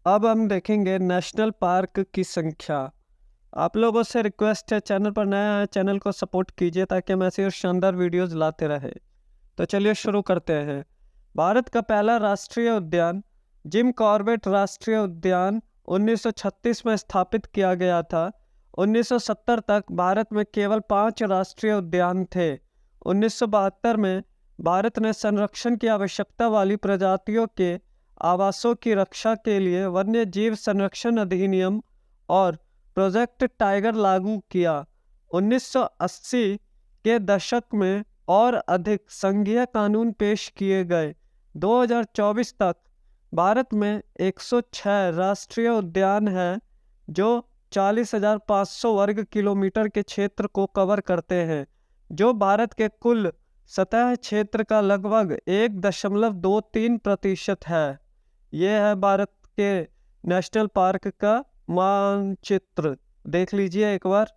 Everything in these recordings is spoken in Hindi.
अब हम देखेंगे नेशनल पार्क की संख्या। आप लोगों से रिक्वेस्ट है, चैनल पर नया है चैनल को सपोर्ट कीजिए ताकि हम ऐसे और शानदार वीडियोस लाते रहे। तो चलिए शुरू करते हैं। भारत का पहला राष्ट्रीय उद्यान जिम कॉर्बेट राष्ट्रीय उद्यान 1936 में स्थापित किया गया था। 1970 तक भारत में केवल 5 राष्ट्रीय उद्यान थे। 1972 में भारत ने संरक्षण की आवश्यकता वाली प्रजातियों के आवासों की रक्षा के लिए वन्य जीव संरक्षण अधिनियम और प्रोजेक्ट टाइगर लागू किया। 1980 के दशक में और अधिक संघीय कानून पेश किए गए। 2024 तक भारत में 106 राष्ट्रीय उद्यान हैं जो 40,500 वर्ग किलोमीटर के क्षेत्र को कवर करते हैं, जो भारत के कुल सतह क्षेत्र का लगभग 1.23% है। यह है भारत के नेशनल पार्क का मानचित्र, देख लीजिए एक बार।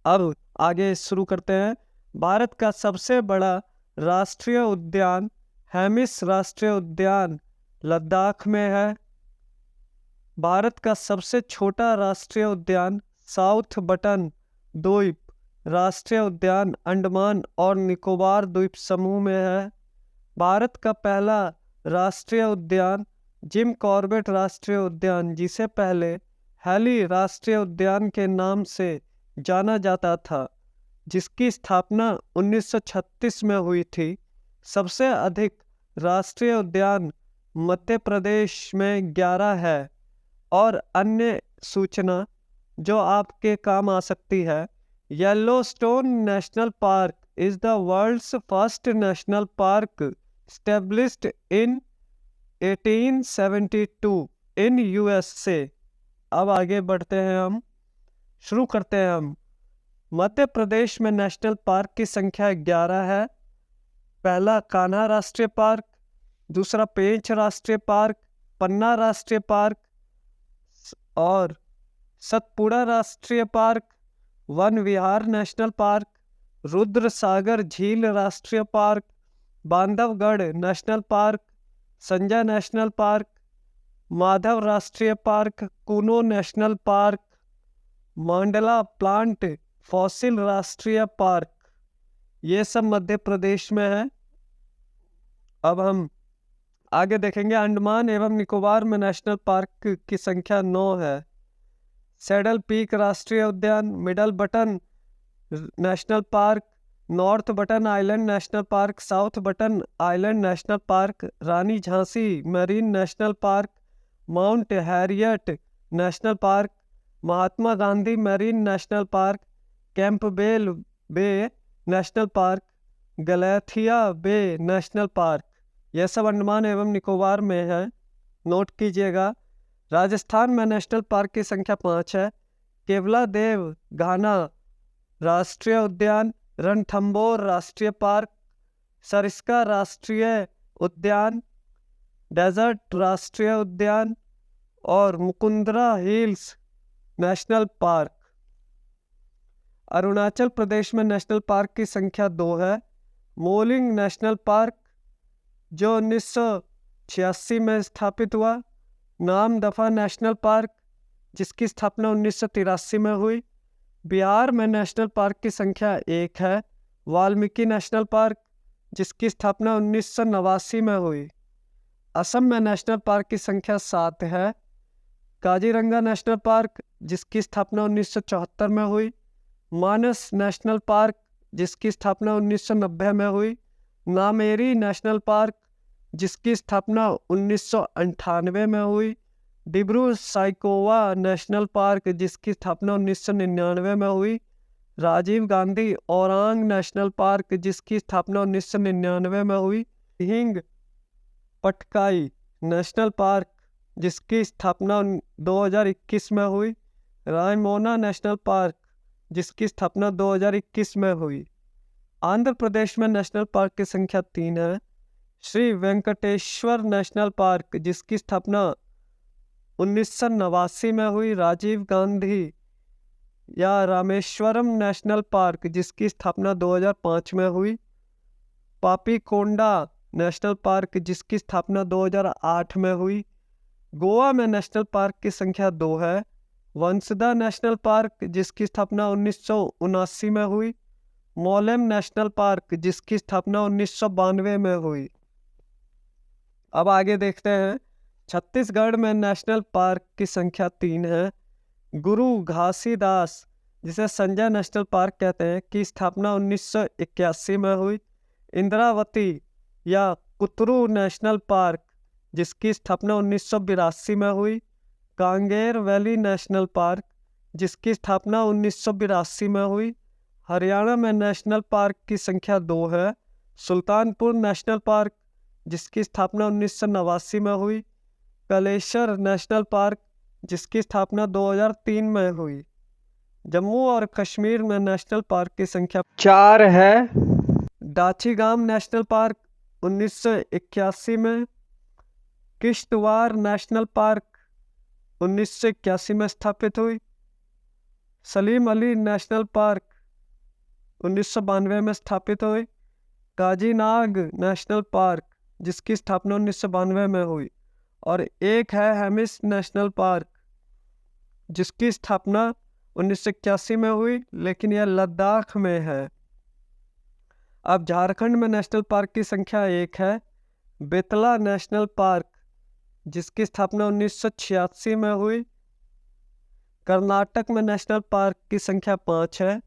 अब आगे शुरू करते हैं। भारत का सबसे बड़ा राष्ट्रीय उद्यान हेमिस राष्ट्रीय उद्यान लद्दाख में है। भारत का सबसे छोटा राष्ट्रीय उद्यान साउथ बटन द्वीप राष्ट्रीय उद्यान अंडमान और निकोबार द्वीप समूह में है। भारत का पहला राष्ट्रीय उद्यान जिम कॉर्बेट राष्ट्रीय उद्यान, जिसे पहले हैली राष्ट्रीय उद्यान के नाम से जाना जाता था, जिसकी स्थापना 1936 में हुई थी। सबसे अधिक राष्ट्रीय उद्यान मध्य प्रदेश में 11 है। और अन्य सूचना जो आपके काम आ सकती है, Yellowstone national park is the world's first national park established in 1872 in USA। अब आगे बढ़ते हैं, हम शुरू करते हैं। हम मध्य प्रदेश में नेशनल पार्क की संख्या 11 है। पहला कान्हा राष्ट्रीय पार्क, दूसरा पेंच राष्ट्रीय पार्क, पन्ना राष्ट्रीय पार्क और सतपुड़ा राष्ट्रीय पार्क, वन विहार नेशनल पार्क, रुद्र सागर झील राष्ट्रीय park, Bandhavgarh national park, Sanjay national park, Madhav राष्ट्रीय पार्क, कूनो नेशनल पार्क, मांडला प्लांट फॉसिल राष्ट्रीय पार्क। ये सब मध्य प्रदेश में है। अब हम आगे देखेंगे। अंडमान एवं निकोबार में नेशनल पार्क की संख्या 9 है। सैडल पीक राष्ट्रीय उद्यान, Middle Button National Park, North Button Island National Park, South Button Island National Park, Rani Jhansi Marine National Park, Mount Harriet National Park, Mahatma Gandhi Marine National Park, Campbell Bay National Park, Galathea Bay National Park. यह सब अंडमान एवं निकोबार में है, नोट कीजिएगा। राजस्थान में नेशनल पार्क की संख्या 5 है। केवलादेव घाना राष्ट्रीय उद्यान, रणथंबोर राष्ट्रीय पार्क, सरिस्का राष्ट्रीय उद्यान, डेजर्ट राष्ट्रीय उद्यान और Mukundra Hills National Park. Arunachal Pradesh में नेशनल पार्क की संख्या 2 है। मोलिंग नेशनल पार्क जो 1986 में स्थापित हुआ। नामदफा नेशनल पार्क जिसकी स्थापना 1983 में हुई। बिहार में नेशनल पार्क की संख्या 1 है। वाल्मीकि नेशनल पार्क जिसकी स्थापना 1989 में हुई। असम में नेशनल पार्क की संख्या 7 है। काजीरंगा नेशनल पार्क जिसकी स्थापना 1974 में हुई। मानस नेशनल पार्क जिसकी स्थापना 1990 में हुई। नामेरी नेशनल पार्क जिसकी स्थापना 1998 में हुई। डिब्रू साइकोवा नेशनल पार्क जिसकी स्थापना 1999 में हुई। राजीव गांधी ओरांग नेशनल पार्क जिसकी स्थापना 1999 में हुई। हिंग पटकाई नेशनल पार्क जिसकी स्थापना 2021 में हुई। रायमोना नेशनल पार्क जिसकी स्थापना 2021 में हुई। आंध्र प्रदेश में नेशनल पार्क की संख्या 3 है। श्री वेंकटेश्वर नेशनल पार्क जिसकी स्थापना 1989 में हुई। राजीव गांधी या रामेश्वरम नेशनल पार्क जिसकी स्थापना 2005 में हुई। पापीकोंडा नेशनल पार्क जिसकी स्थापना 2008 में हुई। गोवा में नेशनल पार्क की संख्या 2 है। वंसदा नेशनल पार्क जिसकी स्थापना 1979 में हुई। मोलेम नेशनल पार्क जिसकी स्थापना 1992 में हुई। अब आगे देखते हैं, छत्तीसगढ़ में नेशनल पार्क की संख्या 3 है। गुरु घासीदास जिसे संजय नेशनल पार्क कहते हैं की स्थापना 1981 में हुई। इंद्रावती या कुतरू नेशनल पार्क जिसकी स्थापना 1982 में हुई। कांगेर वैली नेशनल पार्क जिसकी स्थापना 1982 में हुई। हरियाणा में नेशनल पार्क की संख्या 2 है। सुल्तानपुर नेशनल पार्क जिसकी स्थापना 1989 में हुई। कलेश्वर नेशनल पार्क जिसकी स्थापना 2003 में हुई। जम्मू और कश्मीर में नेशनल पार्क की संख्या 4 है। दाचीगाम नेशनल पार्क 1981 में। किश्तवाड़ नेशनल पार्क 1981 में स्थापित हुई। सलीम अली नेशनल पार्क 1992 में स्थापित हुई। काजीनाग नेशनल पार्क जिसकी स्थापना 1992 में हुई। और एक है हेमिस नेशनल पार्क जिसकी स्थापना 1981 में हुई, लेकिन यह लद्दाख में है। अब झारखंड में नेशनल पार्क की संख्या 1 है। बेतला नेशनल पार्क जिसकी स्थापना 1986 में हुई। कर्नाटक में नेशनल पार्क की संख्या 5 है।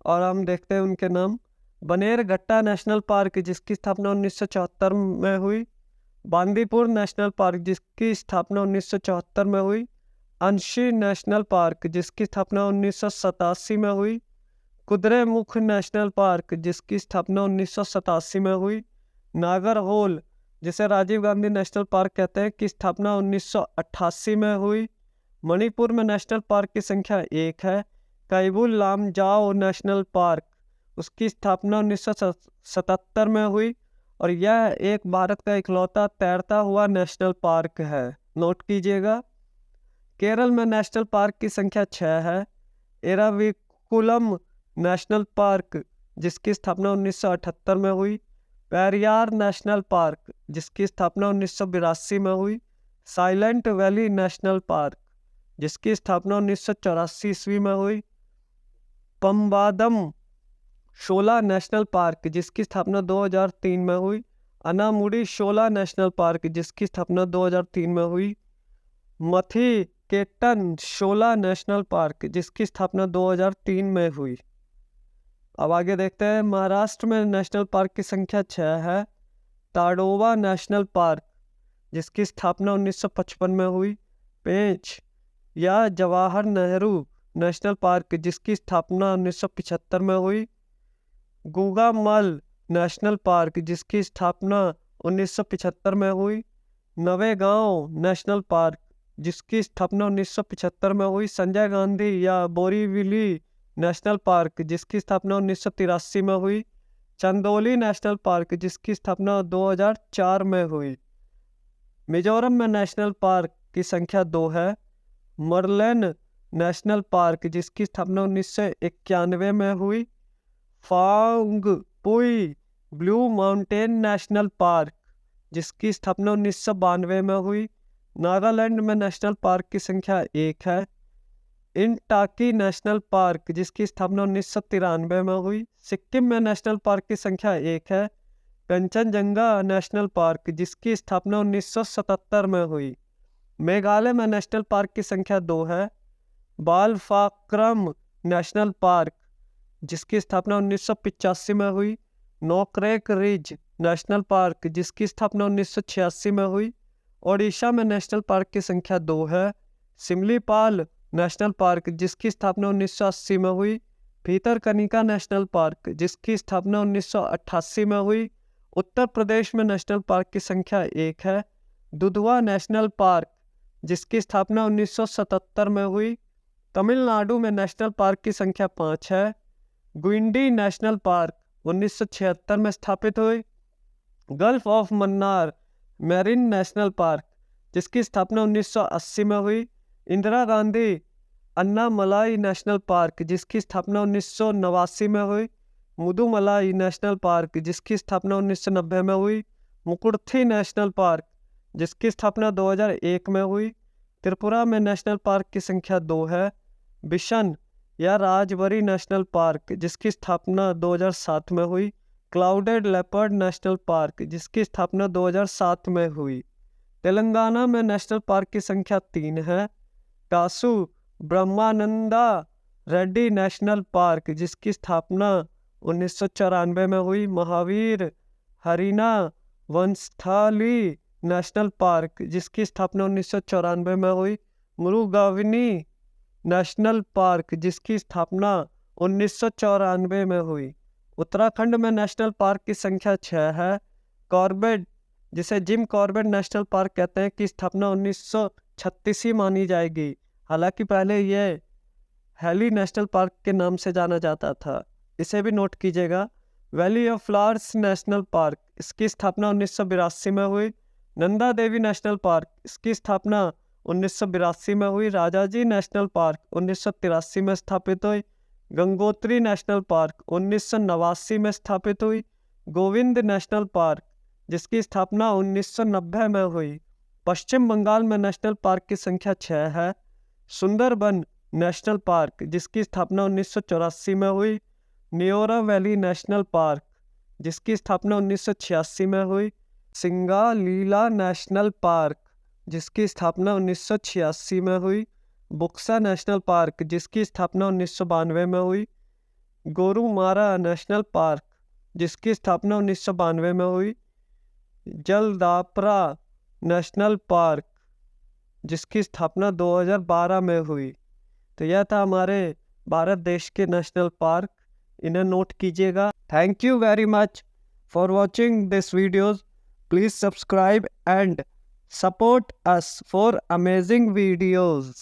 और हम देखते हैं उनके नाम। बनेरघट्टा नेशनल पार्क जिसकी स्थापना 1974 में हुई। बांदीपुर नेशनल पार्क जिसकी स्थापना 1974 में हुई। अंशी नेशनल पार्क जिसकी स्थापना 1987 में हुई। कुद्रेमुख नेशनल पार्क जिसकी स्थापना 1987 में हुई। नागरहोल जिसे राजीव गांधी नेशनल पार्क कहते हैं की स्थापना 1988 में हुई। मणिपुर में नेशनल पार्क की संख्या 1 है। कैबुल लामजाओ नेशनल पार्क उसकी स्थापना 1977 में हुई और यह एक भारत का इकलौता तैरता हुआ नेशनल पार्क है, नोट कीजिएगा। केरल में नेशनल पार्क की संख्या 6 है। एराविकुलम नेशनल पार्क जिसकी स्थापना 1978 में हुई। पेरियार नेशनल पार्क जिसकी स्थापना 1982 में हुई। साइलेंट वैली नेशनल पार्क जिसकी स्थापना 1984 ईस्वी में हुई। पम्बादम शोला नेशनल पार्क जिसकी स्थापना 2003 में हुई। अनामुडी शोला नेशनल पार्क जिसकी स्थापना 2003 में हुई। मथी केटन शोला नेशनल पार्क जिसकी स्थापना 2003 में हुई। अब आगे देखते हैं, महाराष्ट्र में नेशनल पार्क की संख्या 6 है। ताडोवा नेशनल पार्क जिसकी स्थापना 1955 में हुई। पेंच या जवाहर नेहरू नेशनल पार्क जिसकी स्थापना 1975 में हुई। गुगामल नेशनल पार्क जिसकी स्थापना 1975 में हुई। नवेगांव नेशनल पार्क जिसकी स्थापना 1975 में हुई। संजय गांधी या बोरीविली नेशनल पार्क जिसकी स्थापना 1983 में हुई। चंदोली नेशनल पार्क जिसकी स्थापना 2004 में हुई। मिजोरम में नेशनल पार्क की संख्या 2 है। मरलेन नेशनल पार्क जिसकी स्थापना 1991 में हुई। फांग पुई ब्लू माउंटेन नेशनल पार्क जिसकी स्थापना 1992 में हुई। नागालैंड में नेशनल पार्क की संख्या 1 है। इंटाकी नेशनल पार्क जिसकी स्थापना 1993 में हुई। सिक्किम में नेशनल पार्क की संख्या 1 है। कंचनजंगा नेशनल पार्क जिसकी स्थापना 1977 में हुई। मेघालय में नेशनल पार्क की संख्या 2 है। बालफाक्रम नेशनल पार्क जिसकी स्थापना 1985 में हुई। नोक्रेक रिज नेशनल पार्क जिसकी स्थापना 1986 में हुई। ओडिशा में नेशनल पार्क की संख्या 2 है। सिमलीपाल नेशनल पार्क जिसकी स्थापना 1980 में हुई। भीतरकनिका नेशनल पार्क जिसकी स्थापना 1988 में हुई। उत्तर प्रदेश में नेशनल पार्क की संख्या 1 है। दुधवा नेशनल पार्क जिसकी स्थापना 1977 में हुई। तमिलनाडु में नेशनल पार्क की संख्या 5 है। गुइंडी नेशनल पार्क 1976 में स्थापित हुई। Gulf of Mannar marine national park जिसकी स्थापना 1980 में हुई। इंदिरा गांधी अन्नामलाई नेशनल पार्क जिसकी स्थापना 1989 में हुई। मुदुमलाई नेशनल पार्क जिसकी स्थापना 1990 में हुई, मुकुर्थी नेशनल पार्क जिसकी स्थापना 2001 में हुई। त्रिपुरा में नेशनल पार्क की संख्या 2 है। बिशन या राजबरी नेशनल पार्क जिसकी स्थापना 2007 में हुई। क्लाउडेड लेपर्ड नेशनल पार्क जिसकी स्थापना 2007 में हुई। तेलंगाना में नेशनल पार्क की संख्या 3 है। कासु ब्रह्मानंदा रेड्डी नेशनल पार्क जिसकी स्थापना 1994 में हुई। महावीर हरिना वंस्थली नेशनल पार्क जिसकी स्थापना 1994 में हुई। मुरुगाविनी नेशनल पार्क जिसकी स्थापना 1994 में हुई। उत्तराखंड में नेशनल पार्क की संख्या 6 है। कॉर्बेट जिसे जिम कॉर्बेट नेशनल पार्क कहते हैं की स्थापना 1936 ही मानी जाएगी। हालांकि पहले यह हैली नेशनल पार्क के नाम से जाना जाता था, इसे भी नोट कीजिएगा। Valley of flowers national park इसकी स्थापना 1982 में हुई। नंदा देवी नेशनल पार्क इसकी स्थापना 1982 में हुई। राजाजी नेशनल पार्क 1983 में स्थापित हुई। गंगोत्री नेशनल पार्क 1989 में स्थापित हुई। गोविंद नेशनल पार्क जिसकी स्थापना 1990 में हुई। पश्चिम बंगाल में नेशनल पार्क की संख्या 6 है। सुंदरबन नेशनल पार्क जिसकी स्थापना 1984 में हुई। न्योरा वैली नेशनल पार्क जिसकी स्थापना 1986 में हुई। सिंगालीला नेशनल पार्क जिसकी स्थापना 1986 में हुई। बुक्सा नेशनल पार्क जिसकी स्थापना 1992 में हुई। गोरुमारा नेशनल पार्क जिसकी स्थापना 1992 में हुई। जलदापरा नेशनल पार्क जिसकी स्थापना 2012 में हुई। तो यह था हमारे भारत देश के नेशनल पार्क, इन्हें नोट कीजिएगा। Thank you very much for watching this videos. Please subscribe and support us for amazing videos.